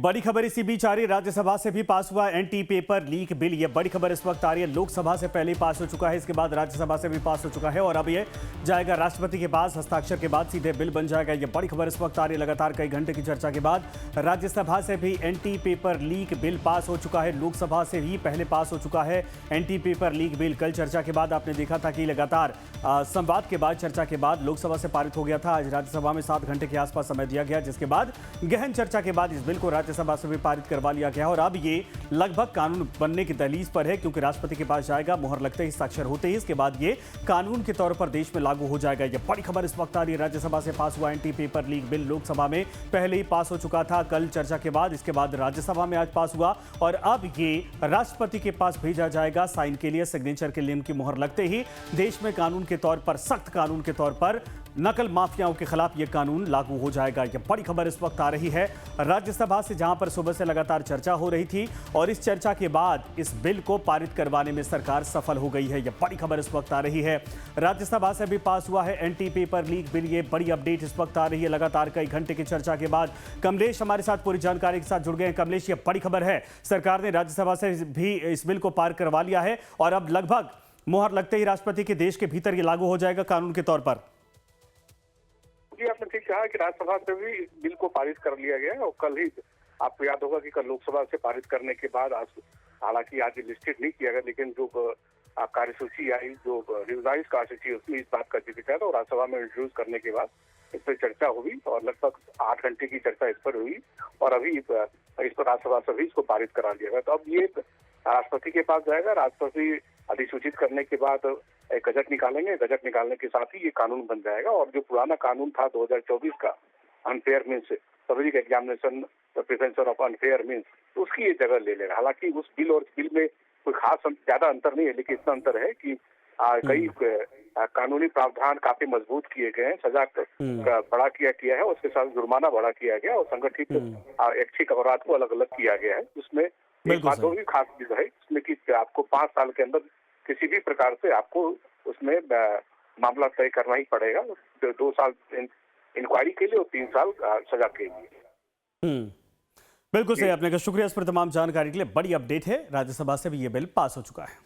बड़ी खबर इसी बीच आ रही है। राज्यसभा से भी पास हुआ एंटी पेपर लीक बिल। ये बड़ी खबर इस वक्त आ रही है। लोकसभा से पहले पास हो चुका है, इसके बाद राज्यसभा से भी पास हो चुका है और अब ये जाएगा राष्ट्रपति के पास। हस्ताक्षर के बाद सीधे बिल बन जाएगा। ये बड़ी खबर इस वक्त आ रही है। लगातार कई घंटे की चर्चा के बाद राज्यसभा से भी anti paper leak bill pass हो चुका है। लोकसभा से भी पहले पास हो चुका है एंटी पेपर लीक बिल। कल चर्चा के बाद आपने देखा था कि लगातार संवाद के बाद, चर्चा के बाद लोकसभा से पारित हो गया था। आज राज्यसभा में 7 घंटे के आसपास समय दिया गया, जिसके बाद गहन चर्चा के बाद इस बिल को राज्यसभा से भी पारित करवा लिया गया और अब ये लगभग कानून बनने की दहलीज पर है, क्योंकि राष्ट्रपति के पास जाएगा। मुहर लगते ही, हस्ताक्षर होते ही इसके बाद ये कानून के तौर पर देश में लागू हो जाएगा। ये बड़ी खबर इस वक्त आ रही है। राज्यसभा से पास हुआ anti paper leak bill Lok Sabha में पहले ही पास हो चुका था कल चर्चा के बाद, इसके बाद राज्यसभा में आज पास हुआ और अब ये राष्ट्रपति के पास भेजा जाएगा साइन के लिए। सिग्नेचर के लिए उनकी मुहर लगते ही देश में कानून के तौर पर, सख्त कानून के तौर पर नकल माफियाओं के खिलाफ यह कानून लागू हो जाएगा। यह बड़ी खबर इस वक्त आ रही है राज्यसभा से, जहां पर सुबह से लगातार चर्चा हो रही थी और इस चर्चा के बाद इस बिल को पारित करवाने में सरकार सफल हो गई है। यह बड़ी खबर इस वक्त आ रही है। राज्यसभा से भी पास हुआ है एंटी पेपर लीक बिल। ये बड़ी अपडेट इस वक्त आ रही है लगातार कई घंटे की चर्चा के बाद। कमलेश हमारे साथ पूरी जानकारी के साथ जुड़ गए हैं। कमलेश, ये बड़ी खबर है, सरकार ने राज्यसभा से भी इस बिल को पार करवा लिया है और अब लगभग मुहर लगते ही राष्ट्रपति के देश के भीतर ये लागू हो जाएगा कानून के तौर पर। जी, आपने ठीक कहा कि राज्यसभा से भी इस बिल को पारित कर लिया गया है और कल ही आपको याद होगा कि कल लोकसभा से पारित करने के बाद आज, हालांकि आज लिस्टेड नहीं किया गया, लेकिन जो कार्यसूची आई, जो रिवाइज कार्यसूची, उसमें इस बात का जिक्र था और राज्यसभा में इंट्रोड्यूस करने के बाद इस पर चर्चा हुई और लगभग 8 घंटे की चर्चा इस पर हुई और अभी इस पर राज्यसभा से भी इसको पारित करा लिया गया। तो अब ये राष्ट्रपति के पास जाएगा। राष्ट्रपति अधिसूचित करने के बाद एक गजट निकालेंगे। गजट निकालने के साथ ही ये कानून बन जाएगा और जो पुराना कानून था 2024 का, unfair means public examination prevention of unfair means, तो उसकी ये जगह ले लेगा। हालांकि उस बिल और इस बिल में कोई खास ज्यादा अंतर नहीं है, लेकिन इतना अंतर है कि कई कानूनी प्रावधान काफी मजबूत किए गए हैं। सजा बड़ा किया है, उसके साथ जुर्माना बड़ा किया गया और संगठित ऐच्छिक अपराध को अलग अलग किया गया है। उसमें एक बात और भी खास चीज है इसमें कि आपको 5 साल के अंदर किसी भी प्रकार से आपको उसमें मामला तय करना ही पड़ेगा। 2 साल इंक्वायरी के लिए और 3 साल सजा के लिए। बिल्कुल सही आपने कहा। शुक्रिया इस पर तमाम जानकारी के लिए। बड़ी अपडेट है, राज्यसभा से भी ये बिल पास हो चुका है।